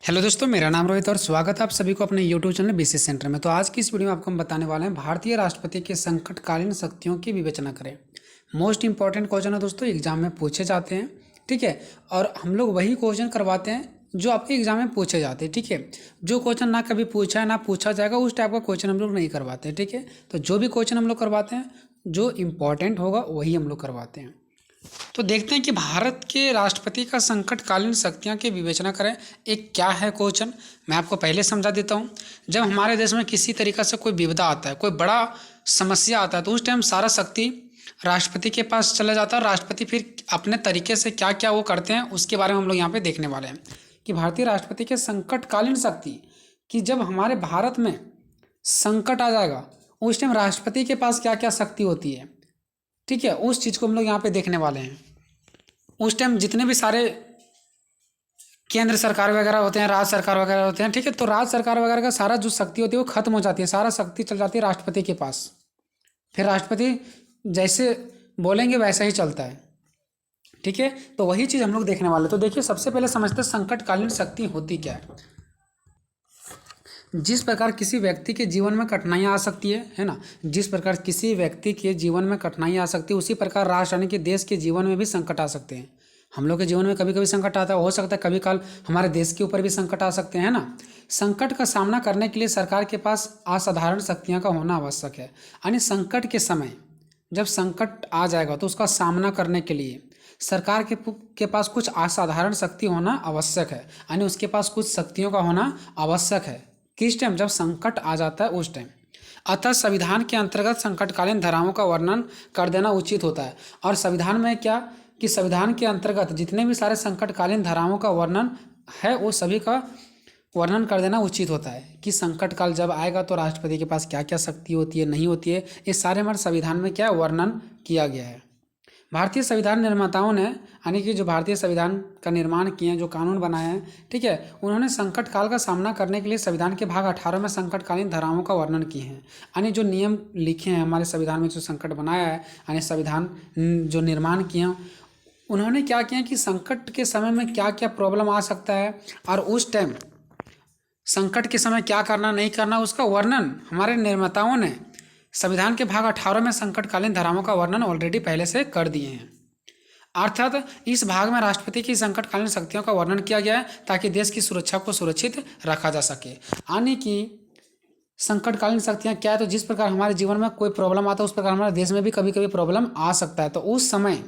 Hello दोस्तों, मेरा नाम रोहित और स्वागत है आप सभी को अपने यूट्यूब चैनल बीसी सेंटर में। तो आज की इस वीडियो में आपको हम बताने वाले हैं भारतीय राष्ट्रपति के संकटकालीन शक्तियों की विवेचना करें। मोस्ट इंपॉर्टेंट क्वेश्चन है दोस्तों, एग्जाम में पूछे जाते हैं। ठीक है, और हम लोग वही क्वेश्चन करवाते हैं जो आपके एग्जाम में पूछे जाते हैं। ठीक है, जो क्वेश्चन ना कभी पूछा है ना पूछा जाएगा उस टाइप का क्वेश्चन हम लोग नहीं करवाते। ठीक है, तो जो भी क्वेश्चन हम लोग करवाते हैं जो इम्पोर्टेंट होगा वही हम लोग करवाते हैं। तो देखते हैं कि भारत के राष्ट्रपति का संकटकालीन शक्तियां की विवेचना करें एक क्या है क्वेश्चन। मैं आपको पहले समझा देता हूं। जब हमारे देश में किसी तरीक़ा से कोई विपदा आता है, कोई बड़ा समस्या आता है, तो उस टाइम सारा शक्ति राष्ट्रपति के पास चला जाता है। राष्ट्रपति फिर अपने तरीके से क्या क्या वो करते हैं उसके बारे में हम लोग यहाँ पे देखने वाले हैं कि भारतीय राष्ट्रपति के संकटकालीन शक्ति कि जब हमारे भारत में संकट आ जाएगा उस टाइम राष्ट्रपति के पास क्या क्या शक्ति होती है। ठीक है, उस चीज़ को हम लोग यहाँ पे देखने वाले हैं। उस टाइम जितने भी सारे केंद्र सरकार वगैरह होते हैं, राज्य सरकार वगैरह होते हैं, ठीक है, तो राज्य सरकार वगैरह का सारा जो शक्ति होती है वो खत्म हो जाती है, सारा शक्ति चल जाती है राष्ट्रपति के पास। फिर राष्ट्रपति जैसे बोलेंगे वैसा ही चलता है। ठीक है, तो वही चीज़ हम लोग देखने वाले। तो देखिए, सबसे पहले समझते हैं संकटकालीन शक्ति होती क्या है। जिस प्रकार किसी व्यक्ति के जीवन में कठिनाइयाँ आ सकती है ना, जिस प्रकार किसी व्यक्ति के जीवन में कठिनाइयाँ आ सकती है उसी प्रकार राष्ट्र यानी कि देश के जीवन में भी संकट आ सकते हैं। हम लोग के जीवन में कभी कभी संकट आता है, हो सकता है कभी काल हमारे देश के ऊपर भी संकट आ सकते हैं ना। संकट का सामना करने के लिए सरकार के पास असाधारण शक्तियाँ का होना आवश्यक है। यानी संकट के समय जब संकट आ जाएगा तो उसका सामना करने के लिए सरकार के पास कुछ असाधारण शक्ति होना आवश्यक है। यानी उसके पास कुछ शक्तियों का होना आवश्यक है। किस टाइम? जब संकट आ जाता है उस टाइम। अतः संविधान के अंतर्गत संकटकालीन धाराओं का वर्णन कर देना उचित होता है। और संविधान में क्या कि संविधान के अंतर्गत जितने भी सारे संकटकालीन धाराओं का वर्णन है वो सभी का वर्णन कर देना उचित होता है कि संकट काल जब आएगा तो राष्ट्रपति के पास क्या क्या शक्ति होती है, नहीं होती है, ये सारे हमारे संविधान में क्या वर्णन किया गया है। भारतीय संविधान निर्माताओं ने यानी कि जो भारतीय संविधान का निर्माण किए हैं, जो कानून बनाए हैं, ठीक है, उन्होंने संकट काल का सामना करने के लिए संविधान के भाग 18 में संकटकालीन धाराओं का वर्णन किए हैं। यानी जो नियम लिखे हैं हमारे संविधान में, जो संकट बनाया है यानी संविधान जो निर्माण किए हैं, उन्होंने क्या किया कि संकट के समय में क्या क्या प्रॉब्लम आ सकता है और उस टाइम संकट के समय क्या करना नहीं करना उसका वर्णन हमारे निर्माताओं ने संविधान के भाग 18 में संकटकालीन धाराओं का वर्णन ऑलरेडी पहले से कर दिए हैं। अर्थात इस भाग में राष्ट्रपति की संकटकालीन शक्तियों का वर्णन किया गया है ताकि देश की सुरक्षा को सुरक्षित रखा जा सके। यानी कि संकटकालीन शक्तियाँ क्या है, तो जिस प्रकार हमारे जीवन में कोई प्रॉब्लम आता है उस प्रकार हमारे देश में भी कभी कभी प्रॉब्लम आ सकता है। तो उस समय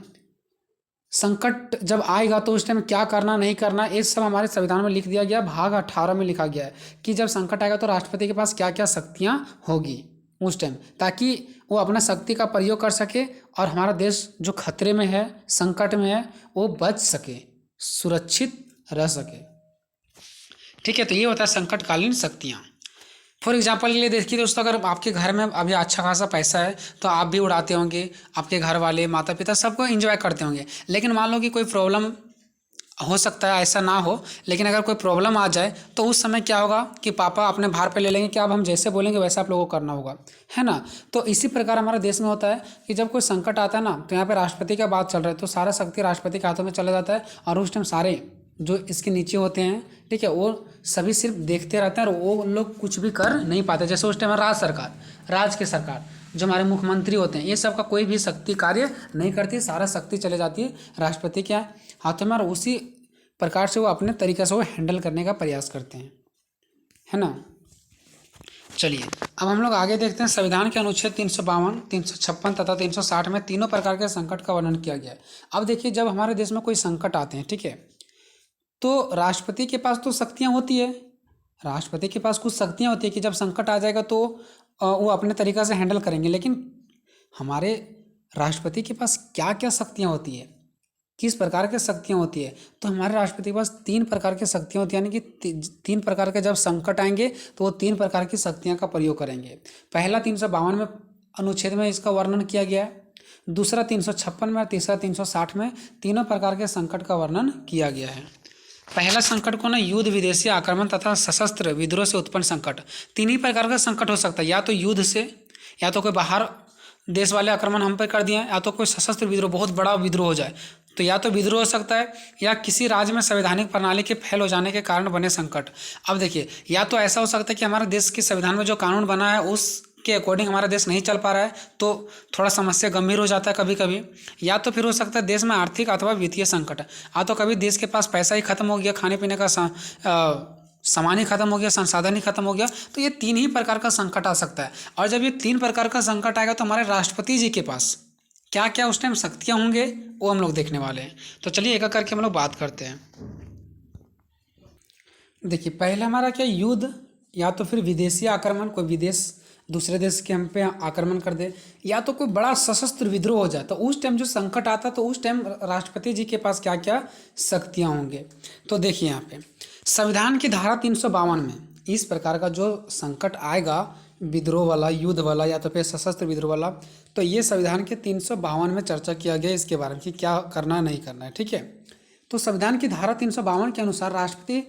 संकट जब आएगा तो उस टाइम क्या करना नहीं करना ये सब हमारे संविधान में लिख दिया गया। भाग 18 में लिखा गया है कि जब संकट आएगा तो राष्ट्रपति के पास क्या क्या शक्तियाँ होगी उस टाइम, ताकि वो अपना शक्ति का प्रयोग कर सके और हमारा देश जो खतरे में है, संकट में है, वो बच सके, सुरक्षित रह सके। ठीक है, तो ये होता है संकटकालीन शक्तियाँ। फॉर एग्जाम्पल के लिए देखिए दोस्तों, अगर आपके घर में अभी अच्छा खासा पैसा है तो आप भी उड़ाते होंगे, आपके घर वाले माता पिता सबको एंजॉय करते होंगे। लेकिन मान लो कि कोई प्रॉब्लम हो सकता है, ऐसा ना हो, लेकिन अगर कोई प्रॉब्लम आ जाए तो उस समय क्या होगा कि पापा अपने भार पे ले लेंगे कि अब हम जैसे बोलेंगे वैसा आप लोगों को करना होगा, है ना। तो इसी प्रकार हमारे देश में होता है कि जब कोई संकट आता है ना तो यहाँ पे राष्ट्रपति का बात चल रहा है तो सारा शक्ति राष्ट्रपति के हाथों में चला जाता है और उस टाइम सारे जो इसके नीचे होते हैं, ठीक है, वो सभी सिर्फ देखते रहते हैं और वो लोग कुछ भी कर नहीं पाते। जैसे उस टाइम राज्य की सरकार जो हमारे मुख्यमंत्री होते हैं ये सब का कोई भी शक्ति कार्य नहीं करती, सारा शक्ति चले जाती है राष्ट्रपति के हाथों में और उसी प्रकार से वो अपने तरीके से वो हैंडल करने का प्रयास करते हैं, है ना। चलिए अब हम लोग आगे देखते हैं। संविधान के अनुच्छेद 352, 356 तथा 360 में तीनों प्रकार के संकट का वर्णन किया गया है। अब देखिए, जब हमारे देश में कोई संकट आते हैं, ठीक है, तो राष्ट्रपति के पास तो शक्तियाँ होती है, राष्ट्रपति के पास कुछ शक्तियाँ होती है कि जब संकट आ जाएगा तो वो अपने तरीक़े से हैंडल करेंगे। लेकिन हमारे राष्ट्रपति के पास क्या क्या शक्तियाँ होती है, किस प्रकार की शक्तियाँ होती है, तो हमारे राष्ट्रपति के पास 3 प्रकार की शक्तियाँ होती है। यानी कि 3 प्रकार के जब संकट आएंगे तो वो 3 प्रकार की शक्तियाँ का प्रयोग करेंगे। पहला 352 में अनुच्छेद में इसका वर्णन किया गया है, दूसरा 356 में और तीसरा 360 में तीनों प्रकार के संकट का वर्णन किया गया है। पहला संकट को ना युद्ध, विदेशी आक्रमण तथा सशस्त्र विद्रोह से उत्पन्न संकट। 3 ही प्रकार का संकट हो सकता है, या तो युद्ध से, या तो कोई बाहर देश वाले आक्रमण हम पर कर दिए, या तो कोई सशस्त्र विद्रोह, बहुत बड़ा विद्रोह हो जाए तो या तो विद्रोह हो सकता है या किसी राज्य में संवैधानिक प्रणाली के फेल हो जाने के कारण बने संकट। अब देखिए, या तो ऐसा हो सकता है कि हमारे देश के संविधान में जो कानून बना है उसके अकॉर्डिंग हमारा देश नहीं चल पा रहा है, तो थोड़ा समस्या गंभीर हो जाता है कभी कभी। या तो फिर हो सकता है देश में आर्थिक अथवा वित्तीय संकट, तो कभी देश के पास पैसा ही खत्म हो गया, खाने पीने का सामान ही खत्म हो गया, संसाधन ही खत्म हो गया। तो ये 3 ही प्रकार का संकट आ सकता है। और जब ये 3 प्रकार का संकट आएगा तो हमारे राष्ट्रपति जी के पास क्या क्या उस टाइम शक्तियाँ होंगे वो हम लोग देखने वाले हैं। तो चलिए एक एक करके हम लोग बात करते हैं। देखिए, पहले हमारा क्या, युद्ध या तो फिर विदेशी आक्रमण, कोई विदेश दूसरे देश के हम पे आक्रमण कर दे, या तो कोई बड़ा सशस्त्र विद्रोह हो जाए। तो उस टाइम जो संकट आता तो उस टाइम राष्ट्रपति जी के पास क्या क्या शक्तियाँ होंगे। तो देखिए यहाँ पे संविधान की धारा 352 में इस प्रकार का जो संकट आएगा, विद्रोह वाला, युद्ध वाला या तो फिर सशस्त्र विद्रोह वाला, तो ये संविधान के 352 में चर्चा किया गया इसके बारे में कि क्या करना है नहीं करना है। ठीक है, तो संविधान की धारा 352 के अनुसार राष्ट्रपति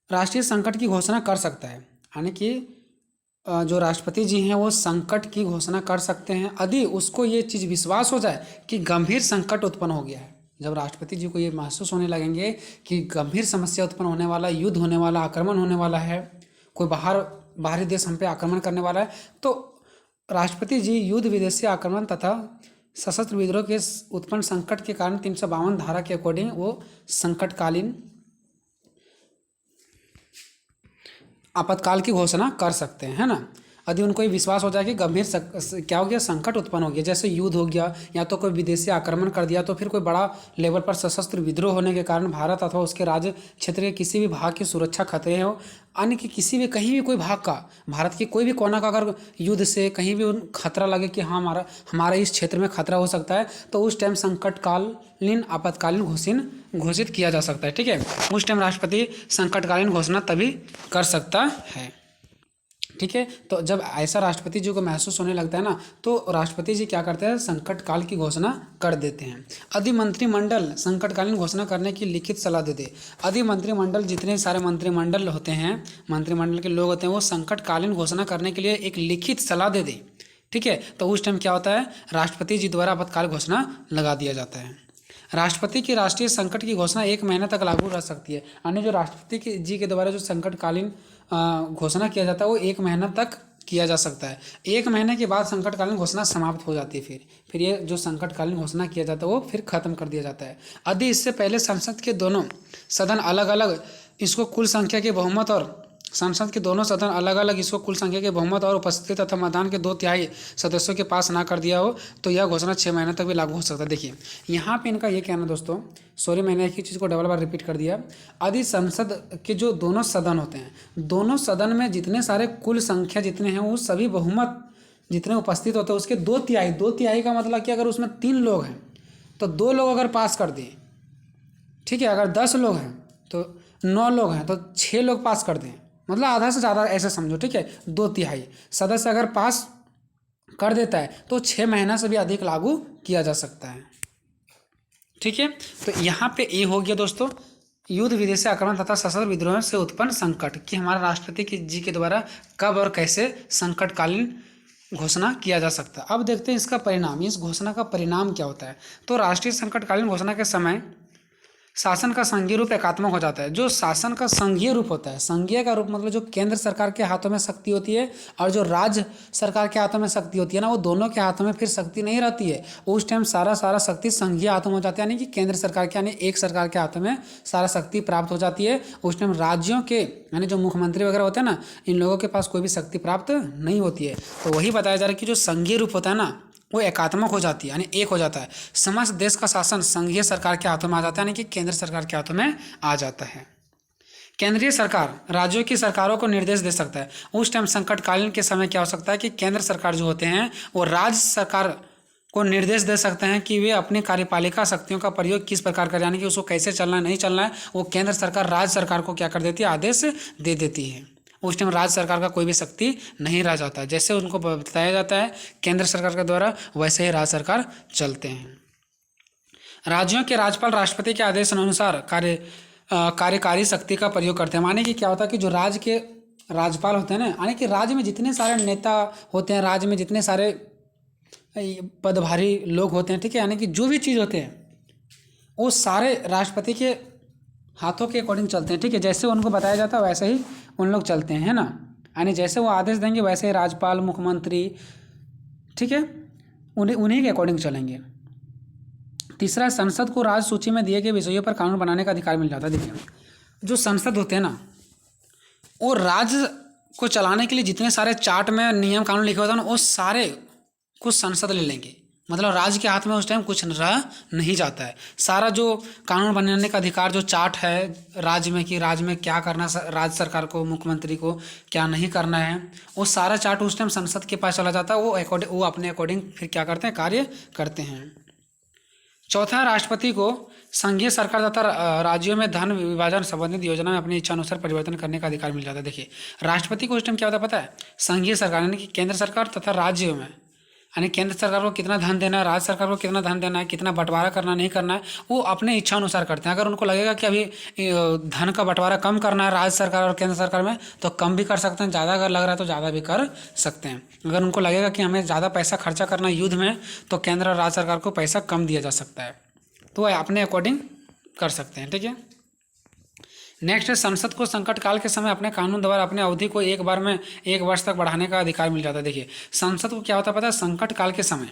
राष्ट्रीय संकट की घोषणा कर सकता है। यानी कि जो राष्ट्रपति जी हैं वो संकट की घोषणा कर सकते हैं यदि उसको ये चीज़ विश्वास हो जाए कि गंभीर संकट उत्पन्न हो गया है। जब राष्ट्रपति जी को ये महसूस होने लगेंगे कि गंभीर समस्या उत्पन्न होने वाला, युद्ध होने वाला, आक्रमण होने वाला है, कोई बाहरी देश हम पे आक्रमण करने वाला है, तो राष्ट्रपति जी युद्ध, विदेशी आक्रमण तथा सशस्त्र विद्रोह के उत्पन्न संकट के कारण 352 धारा के अकॉर्डिंग वो संकटकालीन आपातकाल की घोषणा कर सकते हैं, है ना। यदि उनको ये विश्वास हो जाए कि गंभीर क्या हो गया, संकट उत्पन्न हो गया, जैसे युद्ध हो गया या तो कोई विदेशी आक्रमण कर दिया, तो फिर कोई बड़ा लेवल पर सशस्त्र विद्रोह होने के कारण भारत अथवा उसके राज्य क्षेत्र के किसी भी भाग की सुरक्षा खतरे हो, अन्य कि किसी भी कहीं भी कोई भाग का, भारत के कोई भी कोना का अगर युद्ध से कहीं भी खतरा लगे कि हाँ हमारा इस क्षेत्र में खतरा हो सकता है, तो उस टाइम संकटकालीन आपातकालीन घोषित किया जा सकता है। ठीक है, उस टाइम राष्ट्रपति संकटकालीन घोषणा तभी कर सकता है। ठीक है, तो जब ऐसा राष्ट्रपति जी को महसूस होने लगता है ना, तो राष्ट्रपति जी क्या करते हैं, संकट काल की घोषणा कर देते हैं। यदि मंत्रिमंडल संकटकालीन घोषणा करने की लिखित सलाह दे दे, यदि मंत्रिमंडल, जितने सारे मंत्रिमंडल होते हैं, मंत्रिमंडल के लोग होते हैं, वो संकटकालीन घोषणा करने के लिए एक लिखित सलाह दे दे, ठीक है, तो उस टाइम क्या होता है, राष्ट्रपति जी द्वारा आपातकाल घोषणा लगा दिया जाता है। राष्ट्रपति की राष्ट्रीय संकट की घोषणा 1 महीने तक लागू रह सकती है। यानी जो राष्ट्रपति जी के द्वारा जो संकटकालीन घोषणा किया जाता है वो 1 महीना तक किया जा सकता है। 1 महीने के बाद संकटकालीन घोषणा समाप्त हो जाती है। फिर ये जो संकटकालीन घोषणा किया जाता है वो फिर खत्म कर दिया जाता है। यदि इससे पहले संसद के दोनों सदन अलग अलग इसको कुल संख्या के बहुमत और संसद के दोनों सदन अलग अलग इसको कुल संख्या के बहुमत और उपस्थिति तथा मतदान के 2/3 सदस्यों के पास ना कर दिया हो, तो यह घोषणा 6 महीने तक भी लागू हो सकता है। देखिए यहाँ पे इनका ये कहना दोस्तों, सॉरी मैंने एक ही चीज़ को डबल बार रिपीट कर दिया। यदि संसद के जो दोनों सदन होते हैं, दोनों सदन में जितने सारे कुल संख्या जितने हैं वो सभी बहुमत जितने उपस्थित होते हैं उसके 2/3 का मतलब कि अगर उसमें 3 लोग हैं तो 2 लोग अगर पास कर दें, ठीक है, अगर 10 लोग हैं तो 9 लोग हैं तो 6 लोग पास कर दें, मतलब आधा से ज़्यादा ऐसे समझो, ठीक है। 2/3 सदस्य अगर पास कर देता है तो 6 महीना से भी अधिक लागू किया जा सकता है। ठीक है, तो यहाँ पे ये हो गया दोस्तों युद्ध, विदेशी आक्रमण तथा सशस्त्र विद्रोह से उत्पन्न संकट कि हमारे राष्ट्रपति जी के द्वारा कब और कैसे संकटकालीन घोषणा किया जा सकता है। अब देखते हैं इसका परिणाम, इस घोषणा का परिणाम क्या होता है। तो राष्ट्रीय संकटकालीन घोषणा के समय शासन का संघीय रूप एकात्मक हो जाता है। जो शासन का संघीय रूप होता है, संघीय का रूप मतलब जो केंद्र सरकार के हाथों में शक्ति होती है और जो राज्य सरकार के हाथों में शक्ति होती है ना, वो दोनों के हाथों में फिर शक्ति नहीं रहती है। उस टाइम सारा शक्ति संघीय हाथों में हो जाती है, यानी कि केंद्र सरकार के, यानी एक सरकार के हाथों में सारा शक्ति प्राप्त हो जाती है। उस टाइम राज्यों के, यानी जो मुख्यमंत्री वगैरह होते हैं ना, इन लोगों के पास कोई भी शक्ति प्राप्त नहीं होती है। तो वही बताया जा रहा है कि जो संघीय रूप होता है ना, वो एकात्मक हो जाती है, यानी एक हो जाता है। समस्त देश का शासन संघीय सरकार के हाथों में आ जाता है, यानी कि केंद्र सरकार के हाथों में आ जाता है। केंद्रीय सरकार राज्यों की सरकारों को निर्देश दे सकता है। उस टाइम संकटकालीन के समय क्या हो सकता है कि केंद्र सरकार जो होते हैं वो राज्य सरकार को निर्देश दे सकते हैं कि वे अपनी कार्यपालिका शक्तियों का प्रयोग किस प्रकार करें, यानी कि उसको कैसे चलना है नहीं चलना है, वो केंद्र सरकार राज्य सरकार को क्या कर देती है, आदेश दे देती है। उस टाइम राज्य सरकार का कोई भी शक्ति नहीं रह जाता है। जैसे उनको बताया जाता है केंद्र सरकार के द्वारा, वैसे ही राज्य सरकार चलते हैं। राज्यों के राज्यपाल राष्ट्रपति के आदेश अनुसार कार्यकारी शक्ति का प्रयोग करते हैं। माने कि क्या होता है कि जो राज्य के राज्यपाल होते हैं ना, यानी कि राज्य में जितने सारे नेता होते हैं, राज्य में जितने सारे पदभारी लोग होते हैं, ठीक है, यानी कि जो भी चीज़ होते हैं, वो सारे राष्ट्रपति के हाथों के अकॉर्डिंग चलते हैं, ठीक है। जैसे उनको बताया जाता है वैसे ही उन लोग चलते हैं, है ना। यानी जैसे वो आदेश देंगे वैसे ही राज्यपाल, मुख्यमंत्री, ठीक है, उन्हीं के अकॉर्डिंग चलेंगे। तीसरा, संसद को राज्य सूची में दिए गए विषयों पर कानून बनाने का अधिकार मिल जाता है। देखिए, जो संसद होते हैं ना, वो राज्य को चलाने के लिए जितने सारे चार्ट में नियम कानून लिखे होते हैं ना, वो सारे कुछ संसद ले लेंगे। मतलब राज्य के हाथ में उस टाइम कुछ रह नहीं जाता है। सारा जो कानून बनाने का अधिकार, जो चार्ट है राज्य में कि राज्य में क्या करना, राज्य सरकार को, मुख्यमंत्री को क्या नहीं करना है, वो सारा चार्ट उस टाइम संसद के पास चला जाता है। वो अपने अकॉर्डिंग फिर क्या करते हैं, कार्य करते हैं। चौथा, राष्ट्रपति को संघीय सरकार तथा राज्यों में धन विभाजन संबंधित योजना में अपनी इच्छा अनुसार परिवर्तन करने का अधिकार मिल जाता है। देखिए, राष्ट्रपति को उस टाइम क्या होता है पता है, संघीय सरकार यानी कि केंद्र सरकार तथा राज्यों में, यानी केंद्र सरकार को कितना धन देना है, राज्य सरकार को कितना धन देना है, कितना बंटवारा करना नहीं करना है, वो अपने इच्छा अनुसार करते हैं। अगर उनको लगेगा कि अभी धन का बंटवारा कम करना है राज्य सरकार और केंद्र सरकार में, तो कम भी कर सकते हैं, ज़्यादा अगर लग रहा है तो ज़्यादा भी कर सकते हैं। अगर उनको लगेगा कि हमें ज़्यादा पैसा खर्चा करना है युद्ध में, तो केंद्र और राज्य सरकार को पैसा कम दिया जा सकता है। तो अपने अकॉर्डिंग कर सकते हैं, ठीक है। नेक्स्ट है, संसद को संकट काल के समय अपने कानून द्वारा अपने अवधि को एक बार में 1 वर्ष तक बढ़ाने का अधिकार मिल जाता है। देखिए, संसद को क्या होता है पता है, संकट काल के समय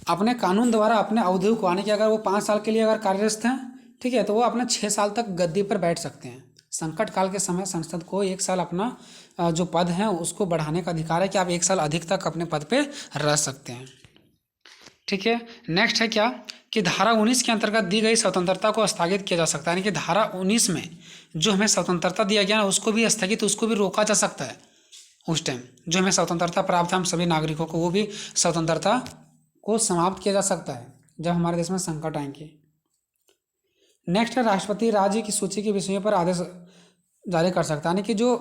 अपने कानून द्वारा अपने अवधि को, आने की अगर वो 5 साल के लिए अगर कार्यरत हैं, ठीक है, तो वो अपने 6 साल तक गद्दी पर बैठ सकते हैं। संकट काल के समय संसद को 1 साल अपना जो पद है उसको बढ़ाने का अधिकार है कि आप 1 साल अधिक तक अपने पद पे रह सकते हैं, ठीक है। नेक्स्ट है क्या कि धारा 19 के अंतर्गत दी गई स्वतंत्रता को स्थगित किया जा सकता है। यानी कि धारा 19 में जो हमें स्वतंत्रता दिया गया ना, उसको भी स्थगित, उसको भी रोका जा सकता है। उस टाइम जो हमें स्वतंत्रता प्राप्त है हम सभी नागरिकों को, वो भी स्वतंत्रता को समाप्त किया जा सकता है जब हमारे देश में संकट आएंगे। नेक्स्ट है, राष्ट्रपति राज्य की सूची के विषयों पर आदेश जारी कर सकता है। यानी कि जो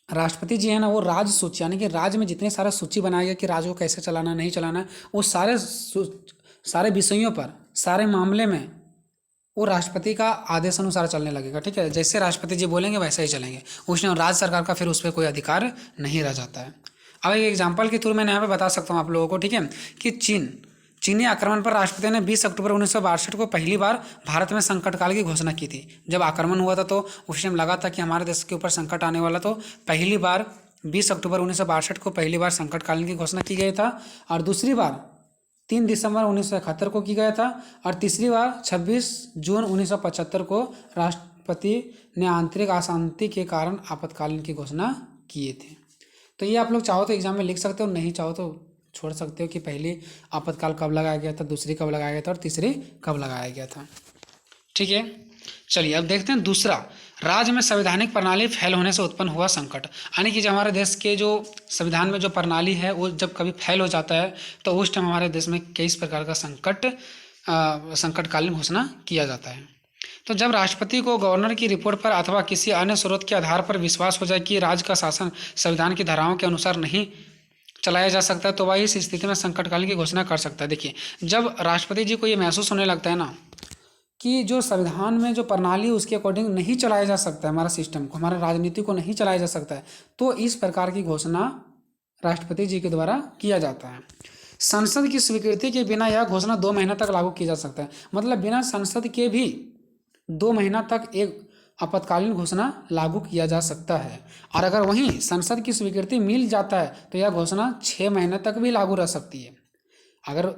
राष्ट्रपति जी है ना, वो राज्य सूची, यानी कि राज्य में जितने सारे सूची बनाए गए कि राज्य को कैसे चलाना नहीं चलाना, वो सारे विषयों पर, सारे मामले में वो राष्ट्रपति का आदेश अनुसार चलने लगेगा, ठीक है। जैसे राष्ट्रपति जी बोलेंगे वैसे ही चलेंगे। उसमें राज्य सरकार का फिर उस पर कोई अधिकार नहीं रह जाता है। अब एक एग्जाम्पल के थ्रू मैंने यहाँ पे बता सकता हूँ आप लोगों को, ठीक है, कि चीनी आक्रमण पर राष्ट्रपति ने 20 अक्टूबर 1962 को पहली बार भारत में संकट काल की घोषणा की थी। जब आक्रमण हुआ था तो उस टाइम लगा था कि हमारे देश के ऊपर संकट आने वाला, तो पहली बार 20 अक्टूबर 1962 को पहली बार संकटकालीन की घोषणा की गई था, और दूसरी बार 3 दिसंबर 1971 को की गया था, और तीसरी बार 26 जून 1975 को राष्ट्रपति ने आंतरिक अशांति के कारण आपातकालीन की घोषणा किए थे। तो ये आप लोग चाहो तो एग्जाम में लिख सकते हो, नहीं चाहो तो छोड़ सकते हो कि पहली आपातकाल कब लगाया गया था, दूसरी कब लगाया गया था और तीसरी कब लगाया गया था, ठीक है। चलिए अब देखते हैं दूसरा, राज्य में संवैधानिक प्रणाली फेल होने से उत्पन्न हुआ संकट। यानी कि जब हमारे देश के जो संविधान में जो प्रणाली है वो जब कभी फेल हो जाता है तो उस टाइम हमारे देश में किस प्रकार का संकटकालीन घोषणा किया जाता है। तो जब राष्ट्रपति को गवर्नर की रिपोर्ट पर अथवा किसी अन्य स्रोत के आधार पर विश्वास हो जाए कि राज्य का शासन संविधान की धाराओं के अनुसार नहीं चलाया जा सकता है, तो वह इस स्थिति में संकटकालीन की घोषणा कर सकता है। देखिए, जब राष्ट्रपति जी को ये महसूस होने लगता है ना कि जो संविधान में जो प्रणाली उसके अकॉर्डिंग नहीं चलाया जा सकता है, हमारा सिस्टम को, हमारा राजनीति को नहीं चलाया जा सकता है, तो इस प्रकार की घोषणा राष्ट्रपति जी के द्वारा किया जाता है। संसद की स्वीकृति के बिना यह घोषणा 2 महीना तक लागू की जा सकता है। मतलब बिना संसद के भी 2 महीना तक एक आपातकालीन घोषणा लागू किया जा सकता है, और अगर वहीं संसद की स्वीकृति मिल जाता है तो यह घोषणा 6 महीने तक भी लागू रह सकती है। अगर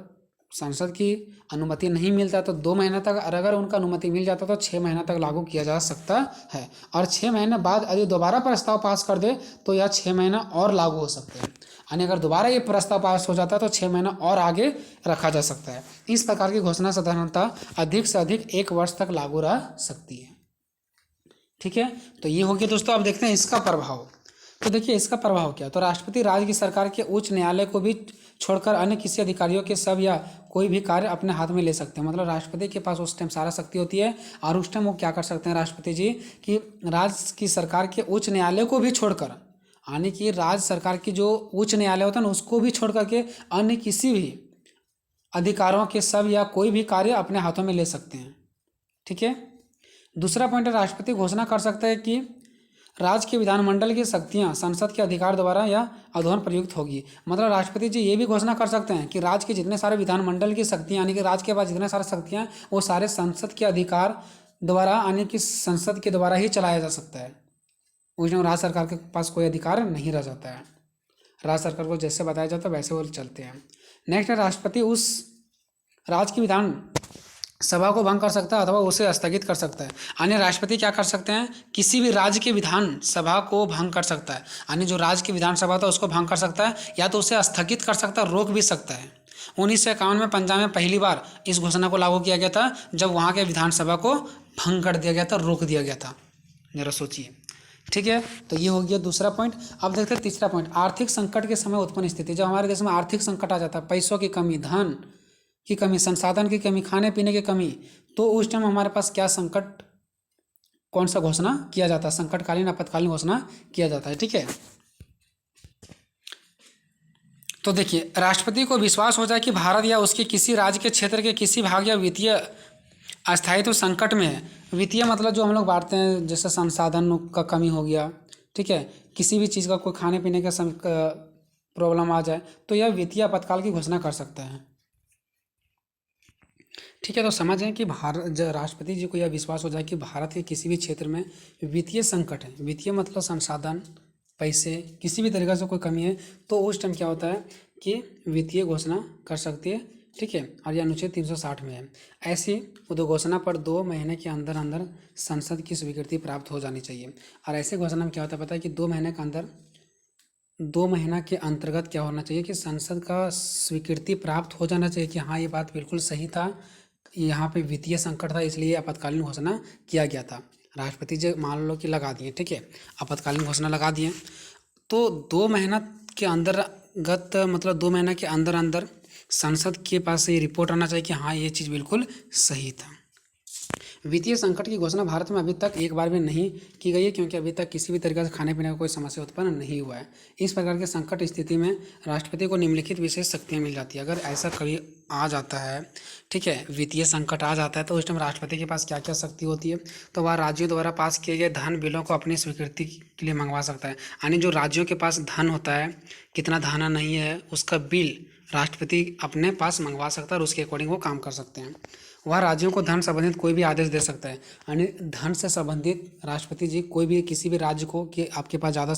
संसद की अनुमति नहीं मिलता तो 2 महीने तक, और अगर उनका अनुमति मिल जाता तो 6 महीना तक लागू किया जा सकता है, और 6 महीने बाद यदि दोबारा प्रस्ताव पास कर दे तो यह 6 महीना और लागू हो सकते हैं। यानी अगर दोबारा ये प्रस्ताव पास हो जाता है तो 6 महीना और आगे रखा जा सकता है। इस प्रकार की घोषणा साधारणतः अधिक से अधिक 1 वर्ष तक लागू रह सकती है, ठीक है। तो ये हो गया दोस्तों। अब देखते हैं इसका प्रभाव। तो देखिए इसका प्रभाव क्या, तो राष्ट्रपति राज्य की सरकार के उच्च न्यायालय को भी छोड़कर अन्य किसी अधिकारियों के सब या कोई भी कार्य अपने हाथ में ले सकते हैं। मतलब राष्ट्रपति के पास उस टाइम सारा शक्ति होती है, और उस टाइम वो क्या कर सकते हैं राष्ट्रपति जी कि राज्य की सरकार के उच्च न्यायालय को भी छोड़कर, यानी कि राज्य सरकार की जो उच्च न्यायालय होता है ना उसको भी छोड़ करके अन्य किसी भी अधिकारों के सब या कोई भी कार्य अपने हाथों में ले सकते हैं, ठीक है। दूसरा पॉइंट है, राष्ट्रपति घोषणा कर सकता है कि राज्य के विधानमंडल की शक्तियां संसद के अधिकार द्वारा या अधोन प्रयुक्त होगी। मतलब राष्ट्रपति जी ये भी घोषणा कर सकते हैं कि राज्य के जितने सारे विधानमंडल की शक्तियां, यानी कि राज्य के पास जितने सारे शक्तियां, वो सारे संसद के अधिकार द्वारा, यानी कि संसद के द्वारा ही चलाया जा सकता है। उसमें राज्य सरकार के पास कोई अधिकार नहीं रह जाता है। राज्य सरकार को जैसे बताया जाता है वैसे वो चलते हैं। नेक्स्ट है, राष्ट्रपति उस राज्य की विधान सभा को भंग कर सकता है अथवा उसे स्थगित कर सकता है। यानी राष्ट्रपति क्या कर सकते हैं, किसी भी राज्य की विधान सभा को भंग कर सकता है। यानी जो राज्य की विधानसभा था उसको भंग कर सकता है, या तो उसे स्थगित कर सकता है, रोक भी सकता है। 1951 में पंजाब में पहली बार इस घोषणा को लागू किया गया था, जब वहाँ के विधानसभा को भंग कर दिया गया था, रोक दिया गया था। जरा सोचिए। ठीक है, तो ये हो गया दूसरा पॉइंट। अब देखते हैं तीसरा पॉइंट, आर्थिक संकट के समय उत्पन्न स्थिति। जब हमारे देश में आर्थिक संकट आ जाता है, पैसों की कमी, धन की कमी, संसाधन की कमी, खाने पीने की कमी, तो उस टाइम हमारे पास क्या संकट, कौन सा घोषणा किया जाता है, संकटकालीन आपातकालीन घोषणा किया जाता है। ठीक है, तो देखिए, राष्ट्रपति को विश्वास हो जाए कि भारत या उसके किसी राज्य के क्षेत्र के किसी भाग या वित्तीय अस्थायित्व संकट में है। वित्तीय मतलब जो हम लोग बांटते हैं, जैसे संसाधन का कमी हो गया, ठीक है, किसी भी चीज़ का कोई खाने पीने का प्रॉब्लम आ जाए, तो यह वित्तीय आपातकाल की घोषणा कर सकते हैं। ठीक है, तो समझें कि भारत, राष्ट्रपति जी को यह विश्वास हो जाए कि भारत के किसी भी क्षेत्र में वित्तीय संकट है, वित्तीय मतलब संसाधन, पैसे, किसी भी तरीके से कोई कमी है, तो उस टाइम क्या होता है कि वित्तीय घोषणा कर सकती है। ठीक है, और यह अनुच्छेद 360 में है। ऐसी घोषणा पर 2 महीने के अंदर अंदर संसद की स्वीकृति प्राप्त हो जानी चाहिए। और ऐसे घोषणा में क्या होता है पता है कि 2 महीने के अंदर, 2 महीना के अंतर्गत क्या होना चाहिए कि संसद का स्वीकृति प्राप्त हो जाना चाहिए कि हाँ ये बात बिल्कुल सही था, यहाँ पे वित्तीय संकट था इसलिए आपातकालीन घोषणा किया गया था। राष्ट्रपति जी मान लो कि लगा दिए, ठीक है, आपातकालीन घोषणा लगा दिए, तो 2 महीना के अंतर्गत, मतलब 2 महीना के अंदर अंदर संसद के पास ये रिपोर्ट आना चाहिए कि हाँ ये चीज़ बिल्कुल सही था। वित्तीय संकट की घोषणा भारत में अभी तक एक बार भी नहीं की गई है, क्योंकि अभी तक किसी भी तरीके से खाने पीने का कोई समस्या उत्पन्न नहीं हुआ है। इस प्रकार के संकट स्थिति में राष्ट्रपति को निम्नलिखित विशेष शक्तियाँ मिल जाती है। अगर ऐसा कभी आ जाता है, ठीक है, वित्तीय संकट आ जाता है, तो उस टाइम राष्ट्रपति के पास क्या क्या शक्ति होती है, तो वह राज्यों द्वारा पास किए गए धन बिलों को अपनी स्वीकृति के लिए मंगवा सकता है। यानी जो राज्यों के पास धन होता है, कितना धन नहीं है, उसका बिल राष्ट्रपति अपने पास मंगवा सकता है और उसके अकॉर्डिंग वो काम कर सकते हैं। वह राज्यों को धन संबंधित कोई भी आदेश दे सकता है। यानी धन से संबंधित राष्ट्रपति जी कोई भी किसी भी राज्य को कि आपके पास ज़्यादा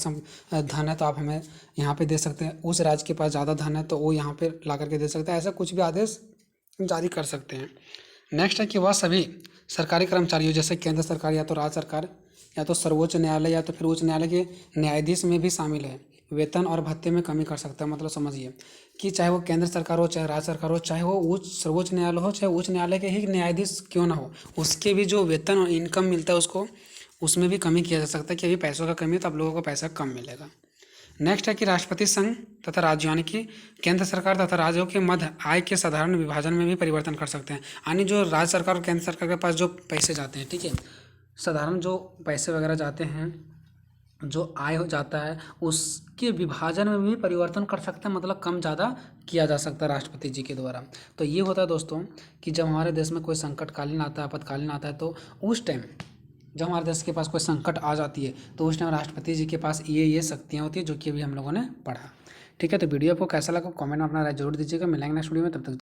धन है तो आप हमें यहाँ पे दे सकते हैं, उस राज्य के पास ज़्यादा धन है तो वो यहाँ पे ला करके दे सकता है, ऐसा कुछ भी आदेश जारी कर सकते हैं। नेक्स्ट है कि वह सभी सरकारी कर्मचारियों, जैसे केंद्र सरकार या तो राज्य सरकार या तो सर्वोच्च न्यायालय या तो फिर उच्च न्यायालय के न्यायाधीश में भी शामिल है, वेतन और भत्ते में कमी कर सकता है। मतलब समझिए कि चाहे वो केंद्र सरकार हो, चाहे राज्य सरकार हो, चाहे वो उच्च सर्वोच्च न्यायालय हो, चाहे उच्च न्यायालय के ही न्यायाधीश क्यों ना हो, उसके भी जो वेतन और इनकम मिलता है उसको, उसमें भी कमी किया जा सकता है कि अभी पैसों का कमी है तो अब लोगों को पैसा कम मिलेगा। नेक्स्ट है कि राष्ट्रपति संघ तथा राज्यों, यानी कि केंद्र सरकार तथा राज्यों के मध्य आय के साधारण विभाजन में भी परिवर्तन कर सकते हैं। यानी जो राज्य सरकार और केंद्र सरकार के पास जो पैसे जाते हैं, ठीक है, साधारण जो पैसे वगैरह जाते हैं, जो आय हो जाता है, उसके विभाजन में भी परिवर्तन कर सकते हैं, मतलब कम ज़्यादा किया जा सकता है राष्ट्रपति जी के द्वारा। तो ये होता है दोस्तों कि जब हमारे देश में कोई संकटकालीन आता है, आपातकालीन आता है, तो उस टाइम जब हमारे देश के पास कोई संकट आ जाती है तो उस टाइम राष्ट्रपति जी के पास ये शक्तियाँ होती है जो कि अभी हम लोगों ने पढ़ा। ठीक है, तो वीडियो आपको कैसा लगा कमेंट में अपना राय जरूर दीजिएगा। मिलेंगे नेक्स्ट वीडियो में, तब तक